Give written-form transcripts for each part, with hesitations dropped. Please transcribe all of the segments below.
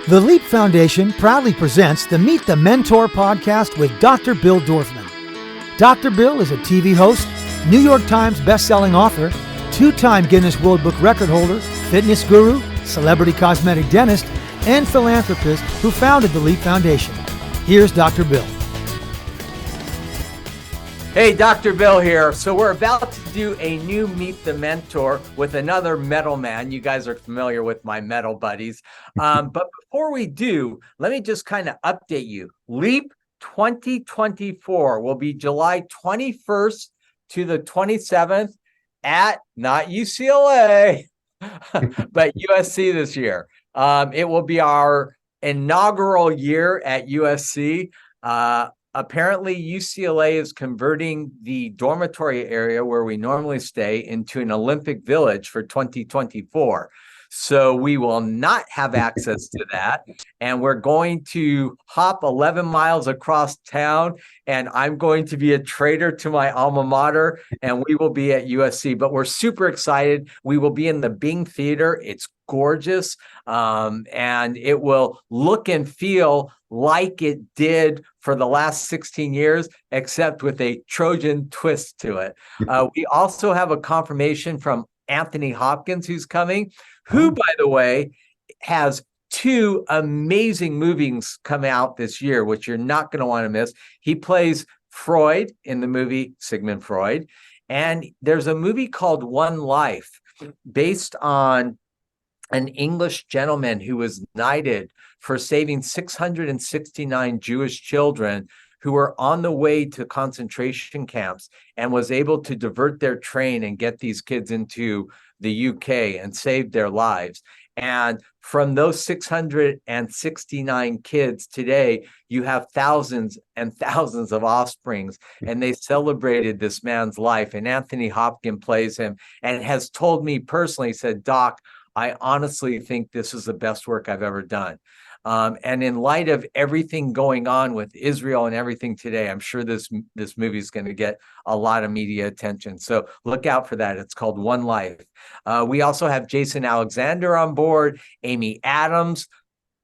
The Leap Foundation proudly presents the Meet the Mentor podcast with Dr. Bill Dorfman. Dr. Bill is a TV host, New York Times best-selling author, two-time Guinness World Book record holder, fitness guru, celebrity cosmetic dentist, and philanthropist who founded the Leap Foundation. Here's Dr. Bill. Hey, Dr. Bill here. So we're about to do a new Meet the Mentor with another metal man. You guys are familiar with my metal buddies. But before we do, let me just kind of update you. Leap 2024 will be July 21st to the 27th at not UCLA, but USC this year. It will be our inaugural year at USC. Apparently, UCLA is converting the dormitory area where we normally stay into an Olympic Village for 2024. So we will not have access to that. And we're going to hop 11 miles across town. And I'm going to be a traitor to my alma mater. And we will be at USC. But we're super excited. We will be in the Bing Theater. It's gorgeous. And it will look and feel like it did for the last 16 years, except with a Trojan twist to it. We also have a confirmation from Anthony Hopkins, who's coming, who, by the way, has two amazing movies come out this year, which you're not going to want to miss. He plays Freud in the movie Sigmund Freud. And there's a movie called One Life based on an English gentleman who was knighted for saving 669 Jewish children who were on the way to concentration camps and was able to divert their train and get these kids into the UK and save their lives. And from those 669 kids today, you have thousands and thousands of offsprings, and they celebrated this man's life. And Anthony Hopkins plays him and has told me personally, he said, "Doc, I honestly think this is the best work I've ever done." And in light of everything going on with Israel and everything today, I'm sure this movie is going to get a lot of media attention. So look out for that. It's called One Life. We also have Jason Alexander on board, Amy Adams,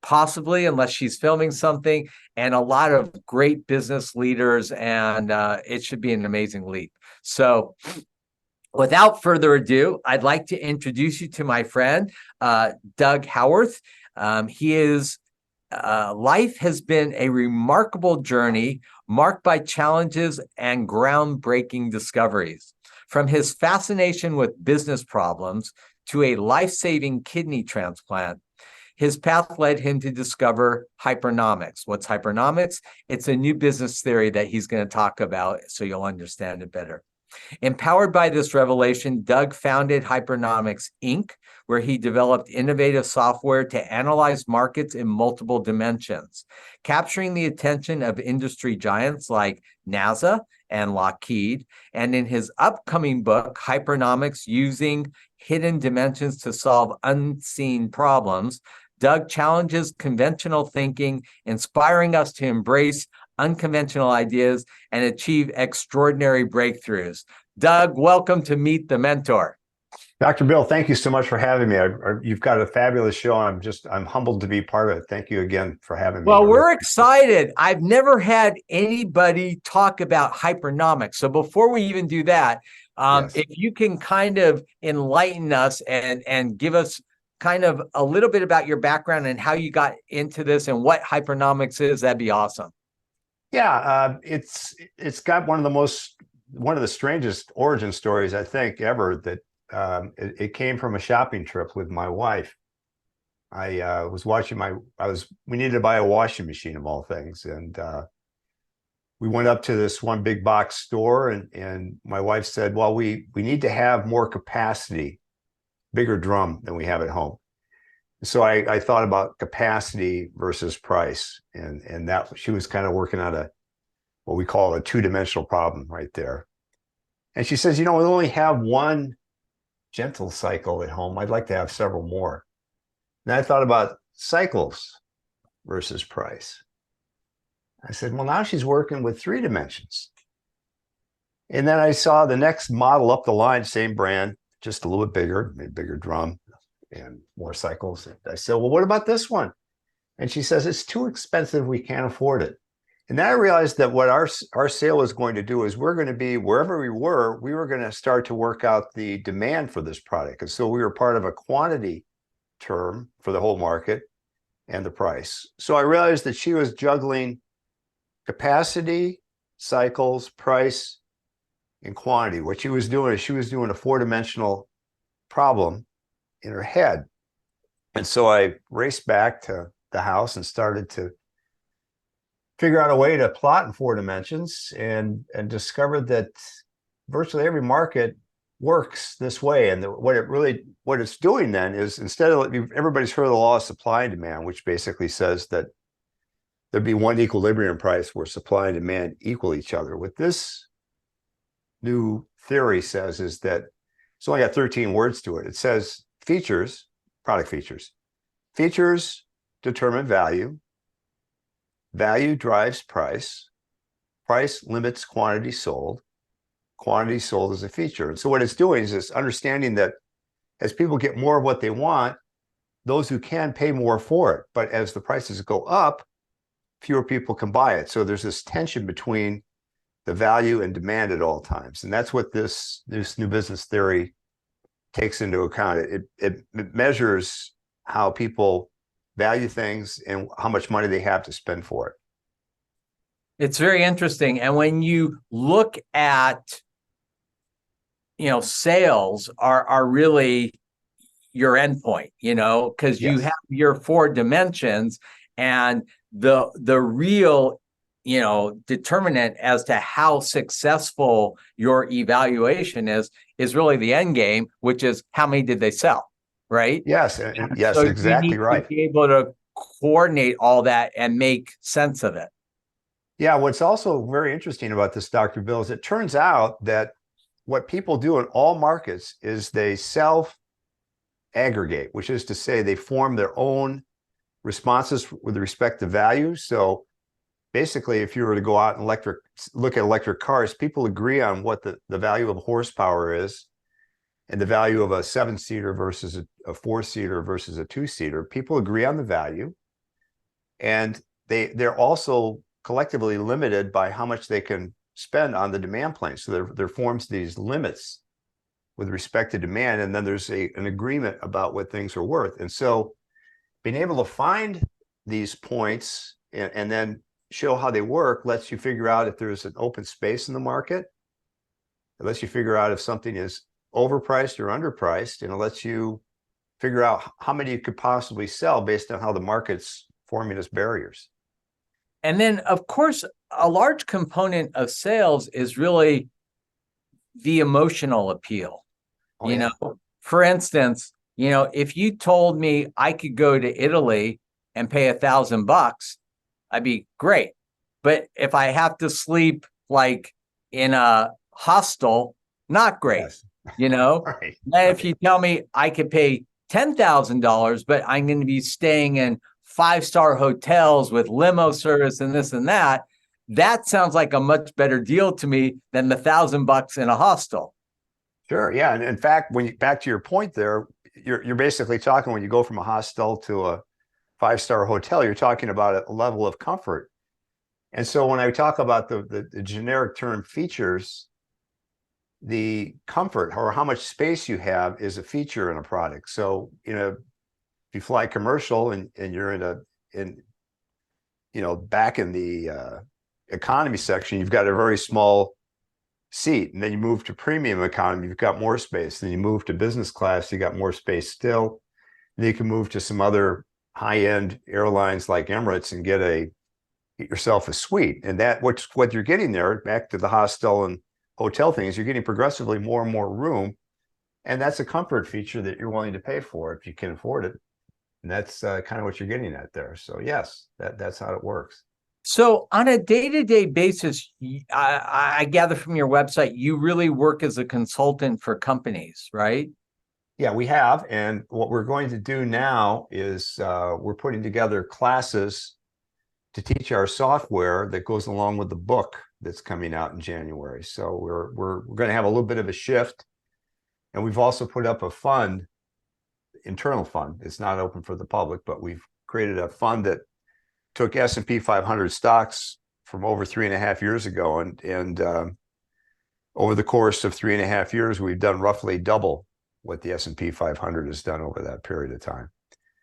possibly, unless she's filming something, and a lot of great business leaders. And it should be an amazing leap. So without further ado, I'd like to introduce you to my friend, Doug Howarth. Life has been a remarkable journey marked by challenges and groundbreaking discoveries. From his fascination with business problems to a life-saving kidney transplant, his path led him to discover hypernomics. What's hypernomics? It's a new business theory that he's going to talk about, so you'll understand it better. Empowered by this revelation, Doug founded Hypernomics Inc., where he developed innovative software to analyze markets in multiple dimensions, capturing the attention of industry giants like NASA and Lockheed. And in his upcoming book, Hypernomics Using Hidden Dimensions to Solve Unseen Problems, Doug challenges conventional thinking, inspiring us to embrace unconventional ideas and achieve extraordinary breakthroughs. Doug, welcome to Meet the Mentor. Dr. Bill, thank you so much for having me. You've got a fabulous show. I'm humbled to be part of it. Thank you again for having me. Well, we're excited. I've never had anybody talk about hypernomics. So before we even do that, yes, if you can kind of enlighten us and give us kind of a little bit about your background and how you got into this and what hypernomics is, that'd be awesome. Yeah, it's got one of the strangest origin stories I think ever. That it came from a shopping trip with my wife. We needed to buy a washing machine of all things, and we went up to this one big box store, and my wife said, "Well, we need to have more capacity, bigger drum than we have at home." So I thought about capacity versus price, and that she was kind of working on what we call a two-dimensional problem right there. And she says, "We only have one gentle cycle at home. I'd like to have several more." And I thought about cycles versus price. I said, well, now she's working with three dimensions. And then I saw the next model up the line, same brand, just a little bit bigger, maybe bigger drum and more cycles. I said, well, what about this one? And she says, it's too expensive. We can't afford it. And then I realized that what our sale was going to do is we're going to be wherever we were going to start to work out the demand for this product. And so we were part of a quantity term for the whole market and the price. So I realized that she was juggling capacity, cycles, price, and quantity. What she was doing is she was doing a four-dimensional problem in her head. And so I raced back to the house and started to figure out a way to plot in four dimensions and discovered that virtually every market works this way. And what it's doing then is, instead of, everybody's heard of the law of supply and demand, which basically says that there'd be one equilibrium price where supply and demand equal each other. What this new theory says is that it's only got 13 words to it. It says features, product features. Features determine value. Value drives price. Price limits quantity sold. Quantity sold is a feature. And so what it's doing is it's understanding that as people get more of what they want, those who can pay more for it. But as the prices go up, fewer people can buy it. So there's this tension between the value and demand at all times. And that's what this new business theory takes into account. It measures how people value things and how much money they have to spend for it. It's very interesting. And when you look at, sales are really your endpoint, because you have your four dimensions, and the real, determinant as to how successful your evaluation is really the end game, which is how many did they sell, right? Yes, yes, so exactly right. To be able to coordinate all that and make sense of it. Yeah, what's also very interesting about this, Dr. Bill, is it turns out that what people do in all markets is they self-aggregate, which is to say they form their own responses with respect to value. So basically, if you were to go out and look at electric cars, people agree on what the value of horsepower is and the value of a 7-seater versus a 4-seater versus a 2-seater. People agree on the value, and they're also collectively limited by how much they can spend on the demand plane. So there forms these limits with respect to demand, and then there's an agreement about what things are worth. And so being able to find these points and then show how they work lets you figure out if there's an open space in the market. It lets you figure out if something is overpriced or underpriced, and it lets you figure out how many you could possibly sell based on how the market's forming its barriers. And then, of course, a large component of sales is really the emotional appeal. For instance, if you told me I could go to Italy and pay $1,000, I'd be great. But if I have to sleep like in a hostel, not great. Yes. Right. If you tell me I could pay $10,000, but I'm going to be staying in 5-star hotels with limo service and this and that, that sounds like a much better deal to me than the $1,000 in a hostel. Sure. Yeah. And in fact, back to your point there, you're basically talking, when you go from a hostel to a 5-star hotel, you're talking about a level of comfort. And so when I talk about the generic term features, the comfort or how much space you have is a feature in a product. So, if you fly commercial and you're back in the economy section, you've got a very small seat, and then you move to premium economy, you've got more space. Then you move to business class, you got more space still. Then you can move to some other high-end airlines like Emirates and get yourself a suite. And what you're getting there, back to the hostel and hotel things, you're getting progressively more and more room. And that's a comfort feature that you're willing to pay for if you can afford it. And that's kind of what you're getting at there. So yes, that's how it works. So on a day-to-day basis, I gather from your website, you really work as a consultant for companies, right? Yeah, we have. And what we're going to do now is we're putting together classes to teach our software that goes along with the book that's coming out in January. So we're going to have a little bit of a shift. And we've also put up a internal fund. It's not open for the public, but we've created a fund that took S&P 500 stocks from over 3.5 years ago, and over the course of 3.5 years, we've done roughly double what the S&P 500 has done over that period of time.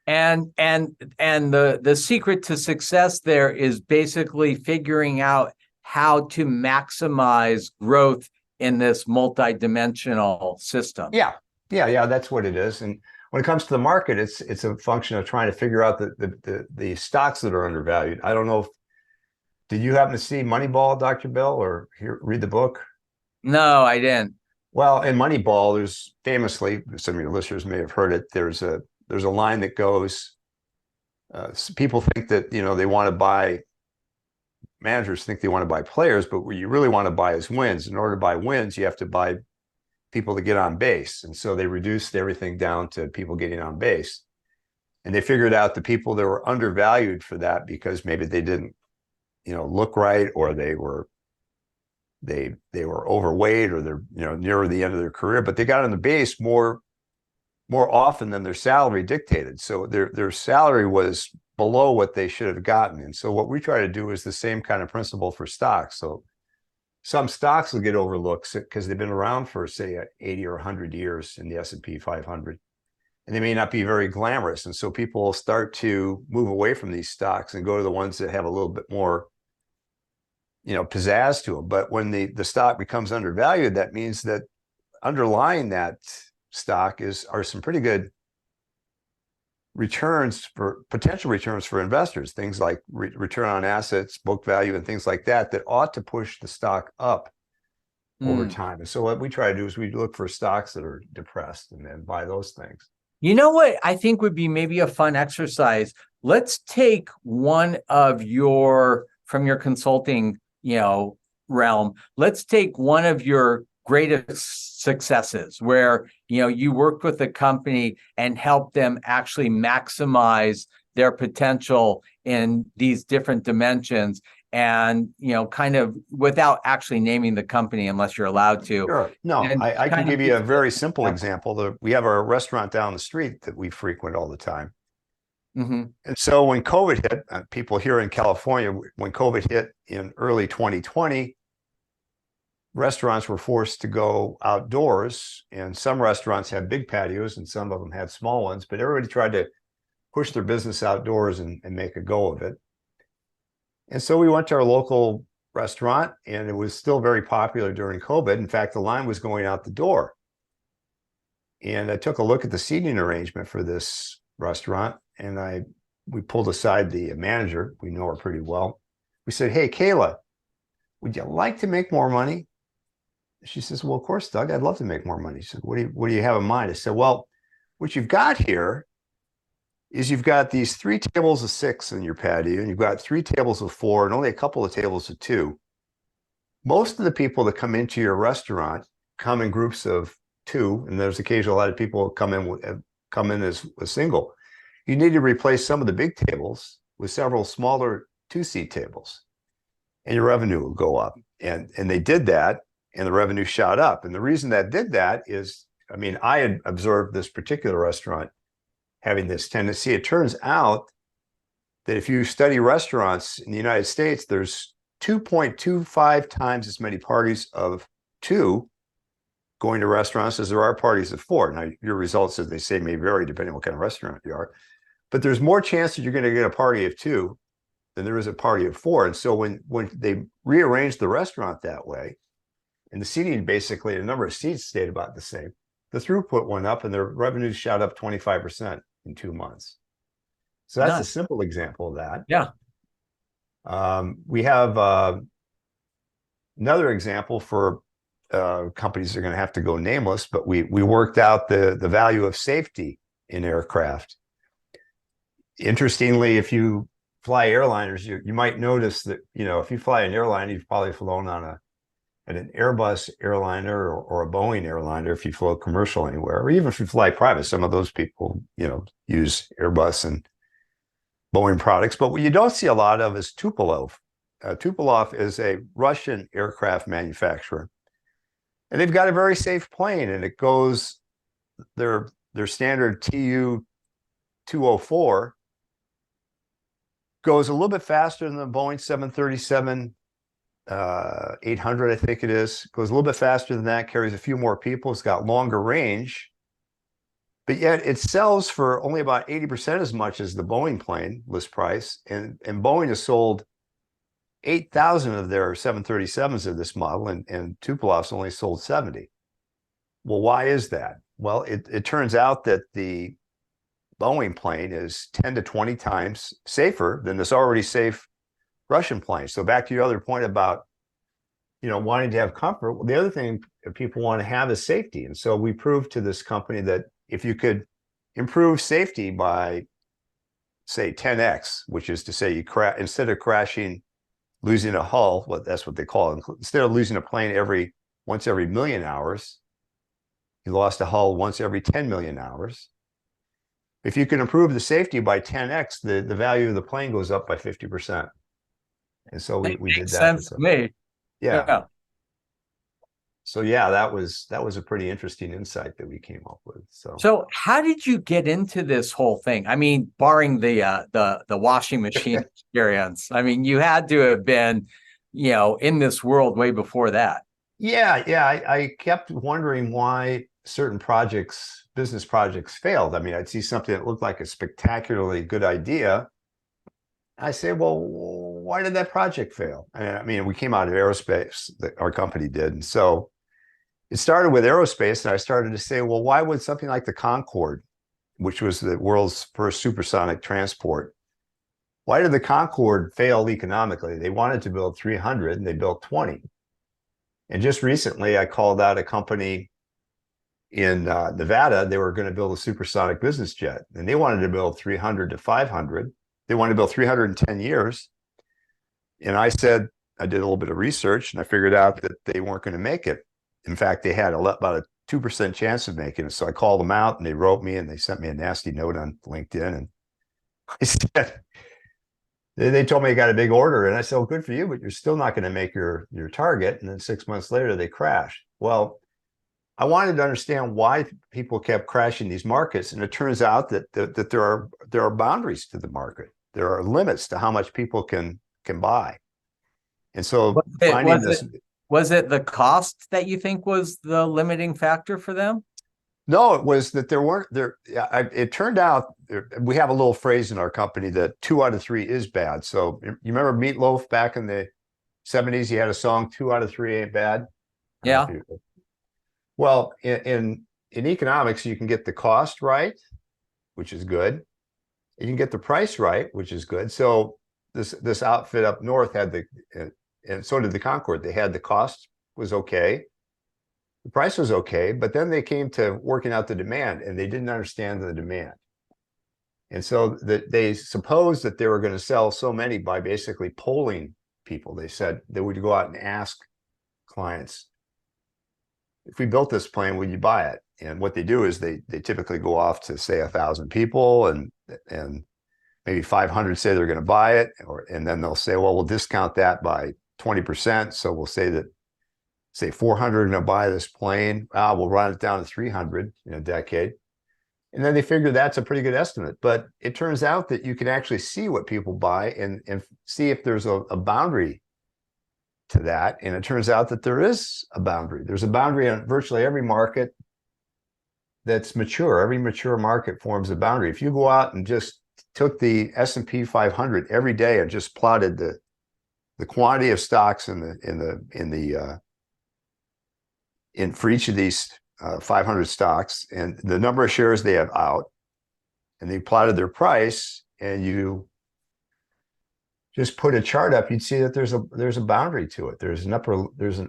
And the secret to success there is basically figuring out how to maximize growth in this multidimensional system. Yeah, that's what it is. And when it comes to the market, it's a function of trying to figure out the stocks that are undervalued. I don't know if, did you happen to see Moneyball, Dr. Bill, or read the book? No, I didn't. Well, in Moneyball, there's famously, some of your listeners may have heard it, there's a line that goes, people think that, they want to buy, managers think they want to buy players, but what you really want to buy is wins. In order to buy wins, you have to buy people to get on base. And so they reduced everything down to people getting on base. And they figured out the people that were undervalued for that because maybe they didn't, look right, or they were overweight, or they're, near the end of their career, but they got on the base more often than their salary dictated. So their salary was below what they should have gotten. And so what we try to do is the same kind of principle for stocks. So some stocks will get overlooked because they've been around for, say, 80 or 100 years in the S&P 500. And they may not be very glamorous. And so people will start to move away from these stocks and go to the ones that have a little bit more, pizzazz to them. But when the stock becomes undervalued, that means that underlying that stock are some pretty good potential returns for investors, things like return on assets, book value, and things like that ought to push the stock up over time. And so what we try to do is we look for stocks that are depressed and then buy those things. You know what I think would be maybe a fun exercise? Let's take one of from your consulting, realm. Let's take one of your greatest successes where, you worked with a company and helped them actually maximize their potential in these different dimensions, and, kind of without actually naming the company unless you're allowed to. Sure. No, I can give you a very simple example. We have our restaurant down the street that we frequent all the time. Mm-hmm. And so when COVID hit, people here in California, when COVID hit in early 2020, restaurants were forced to go outdoors, and some restaurants had big patios and some of them had small ones, but everybody tried to push their business outdoors and make a go of it. And so we went to our local restaurant, and it was still very popular during COVID. In fact, the line was going out the door. And I took a look at the seating arrangement for this restaurant, and we pulled aside the manager. We know her pretty well. We said, "Hey, Kayla, would you like to make more money?" She says, "Well, of course, Doug, I'd love to make more money." She said, "What do you have in mind?" I said, "Well, what you've got here is you've got these 3 tables of 6 in your patio, and you've got 3 tables of 4, and only a couple of tables of 2. Most of the people that come into your restaurant come in groups of 2, and there's occasionally a lot of people come in as a single. You need to replace some of the big tables with several smaller 2-seat tables, and your revenue will go up." And they did that, and the revenue shot up. And the reason that did that is, I had observed this particular restaurant having this tendency. It turns out that if you study restaurants in the United States, there's 2.25 times as many parties of 2 going to restaurants as there are parties of 4. Now, your results, as they say, may vary depending on what kind of restaurant you are, but there's more chance that you're going to get a party of 2 than there is a party of 4. And so when they rearranged the restaurant that way, and the seating, basically, the number of seats stayed about the same, the throughput went up and their revenues shot up 25% in 2 months. So that's a simple example of that. Yeah. We have another example for companies that are going to have to go nameless, but we worked out the value of safety in aircraft. Interestingly, if you fly airliners, you might notice that, if you fly an airline, you've probably flown on an Airbus airliner or a Boeing airliner if you fly commercial anywhere, or even if you fly private. Some of those people, use Airbus and Boeing products. But what you don't see a lot of is Tupolev. Tupolev is a Russian aircraft manufacturer, and they've got a very safe plane, and it goes their standard Tu-204 goes a little bit faster than the Boeing 737 800, I think it is. Goes a little bit faster than that, carries a few more people. It's got longer range, but yet it sells for only about 80% as much as the Boeing plane list price. And Boeing has sold 8,000 of their 737s of this model, and Tupolev's only sold 70. Well, why is that? Well, it turns out that the Boeing plane is 10 to 20 times safer than this already safe Russian plane. So back to your other point about, wanting to have comfort. Well, the other thing people want to have is safety. And so we proved to this company that if you could improve safety by, say, 10x, which is to say instead of crashing, losing a hull, that's what they call it. Instead of losing a plane once every million hours, you lost a hull once every 10 million hours. If you can improve the safety by 10x, the value of the plane goes up by 50%. And so we did that. Sense to me. Yeah. So yeah, that was a pretty interesting insight that we came up with. So how did you get into this whole thing? I mean, barring the washing machine experience, I mean, you had to have been, in this world way before that. Yeah. I kept wondering why certain business projects failed. I mean, I'd see something that looked like a spectacularly good idea. I say, well, why did that project fail? I mean, we came out of aerospace, our company did. And so it started with aerospace, and I started to say, well, why would something like the Concorde, which was the world's first supersonic transport, why did the Concorde fail economically? They wanted to build 300 and they built 20. And just recently, I called out a company in Nevada. They were going to build a supersonic business jet, and they wanted to build 300 to 500. They wanted to build 300 in 10 years. And I said, I did a little bit of research, and I figured out that they weren't going to make it. In fact, they had about a 2% chance of making it. So I called them out, and they wrote me, and they sent me a nasty note on LinkedIn. And I said, they told me I got a big order. And I said, well, good for you, but you're still not going to make your target. And then 6 months later, they crashed. Well, I wanted to understand why people kept crashing these markets. And it turns out that there are boundaries to the market. There are limits to how much people can buy. And so was it the cost that you think was the limiting factor for them? No, it was that it turned out we have a little phrase in our company that 2 out of 3 is bad. So you remember Meatloaf back in the 70s? He had a song, 2 out of 3 ain't bad. Yeah. Well, in economics, you can get the cost right, which is good. You can get the price right, which is good. So this outfit up north had and so did the Concorde. They had the cost was okay. The price was okay, but then they came to working out the demand, and they didn't understand the demand. And so they supposed that they were going to sell so many by basically polling people. They said they would go out and ask clients, if we built this plane, would you buy it? And what they do is they typically go off to, say, 1,000 people, and maybe 500 say they're going to buy it, and then they'll say, well, we'll discount that by 20%. So we'll say 400 are going to buy this plane. We'll run it down to 300 in a decade. And then they figure that's a pretty good estimate. But it turns out that you can actually see what people buy and see if there's a boundary to that. And it turns out that there is a boundary. There's a boundary on virtually every market that's mature. Every mature market forms a boundary. If you go out and just took the S&P 500 every day and just plotted the quantity of stocks for each of these 500 stocks and the number of shares they have out, and they plotted their price, and you just put a chart up, you'd see that there's a boundary to it. There's an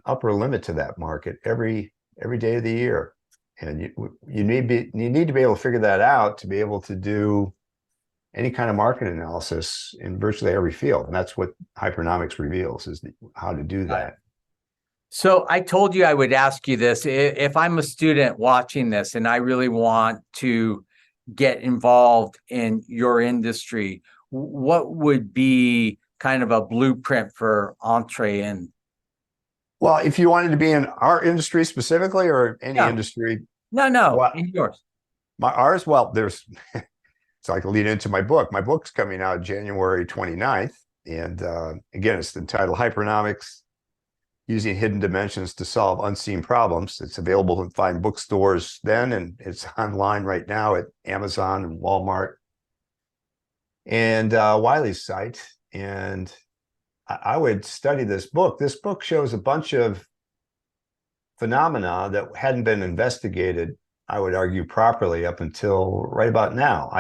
upper limit to that market every day of the year, and you need to be able to figure that out to be able to do any kind of market analysis in virtually every field. And that's what Hypernomics reveals, is how to do that. So I told you I would ask you this. If I'm a student watching this and I really want to get involved in your industry, what would be kind of a blueprint for entree in? Well, if you wanted to be in our industry specifically, or any industry? No, in yours. Ours? Well, it's so I can lead into my book. My book's coming out January 29th. And again, it's entitled Hypernomics, Using Hidden Dimensions to Solve Unseen Problems. It's available in fine bookstores then, and it's online right now at Amazon and Walmart and Wiley's site. And I would study this book. This book shows a bunch of phenomena that hadn't been investigated, I would argue, properly up until right about now.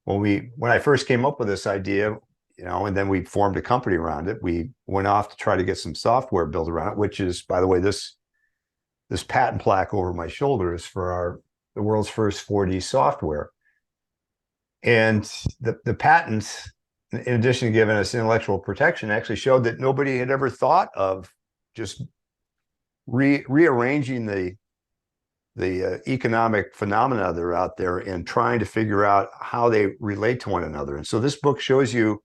When I first came up with this idea, and then we formed a company around it. We went off to try to get some software built around it, which is, by the way, this patent plaque over my shoulder is for the world's first 4D software. And the patents, in addition to giving us intellectual protection, actually showed that nobody had ever thought of just rearranging the economic phenomena that are out there and trying to figure out how they relate to one another. And so this book shows you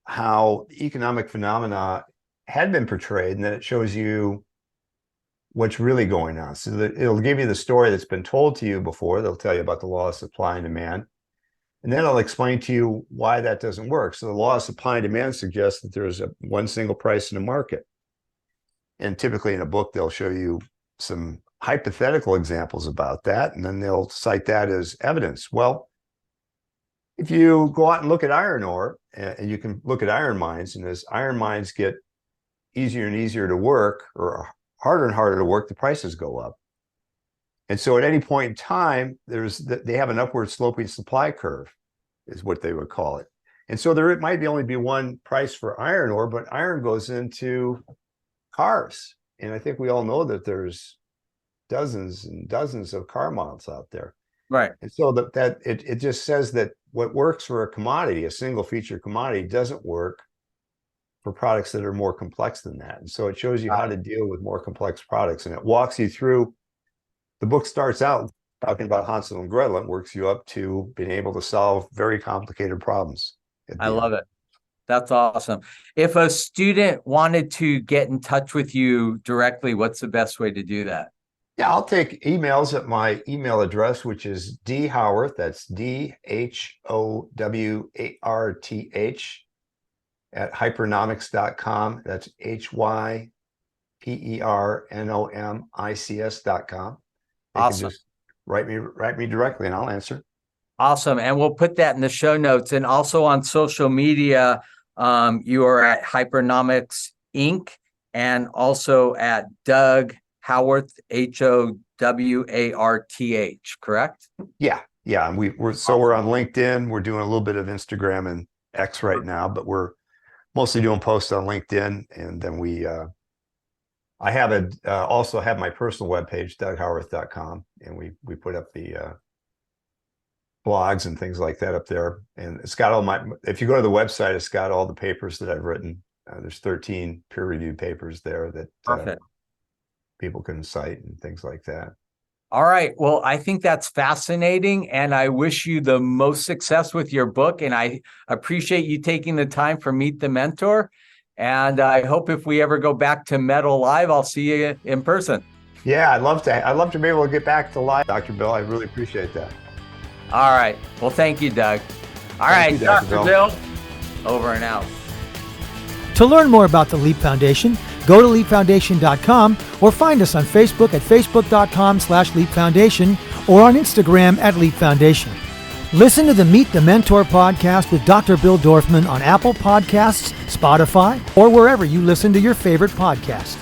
how economic phenomena had been portrayed, and then it shows you what's really going on. So that it'll give you the story that's been told to you before. They'll tell you about the law of supply and demand. And then I'll explain to you why that doesn't work. So the law of supply and demand suggests that there's one single price in the market. And typically in a book, they'll show you some hypothetical examples about that, and then they'll cite that as evidence. Well, if you go out and look at iron ore, and you can look at iron mines, and as iron mines get easier and easier to work, or harder and harder to work, the prices go up. And so at any point in time, they have an upward sloping supply curve, is what they would call it. And so there might only be one price for iron ore, but iron goes into cars. And I think we all know that there's dozens and dozens of car models out there. Right. And so that it just says that what works for a commodity, a single feature commodity, doesn't work for products that are more complex than that. And so it shows you how to deal with more complex products, and it walks you through. The book starts out talking about Hansel and Gretel and works you up to being able to solve very complicated problems. I love it. That's awesome. If a student wanted to get in touch with you directly, what's the best way to do that? Yeah, I'll take emails at my email address, which is dhowarth, that's DHOWARTH, at hypernomics.com. That's HYPERNOMICS.com. Awesome. Can just write me directly and I'll answer. Awesome. And we'll put that in the show notes. And also on social media, you are at Hypernomics Inc. and also at Doug Howarth, HOWARTH, correct? Yeah. And we're on LinkedIn. We're doing a little bit of Instagram and X right now, but we're mostly doing posts on LinkedIn. And then I also have my personal webpage, doughowarth.com, and we put up the blogs and things like that up there. And it's got if you go to the website, it's got all the papers that I've written. There's 13 peer-reviewed papers there that people can cite and things like that. All right. Well, I think that's fascinating, and I wish you the most success with your book. And I appreciate you taking the time for Meet the Mentor. And I hope if we ever go back to Metal Live, I'll see you in person. Yeah, I'd love to be able to get back to live, Dr. Bill. I really appreciate that. All right. Well, thank you, Doug. All right, Dr. Bill, over and out. To learn more about the Leap Foundation, go to leapfoundation.com or find us on Facebook at facebook.com/Leap Foundation or on Instagram at Leap Foundation. Listen to the Meet the Mentor podcast with Dr. Bill Dorfman on Apple Podcasts, Spotify, or wherever you listen to your favorite podcast.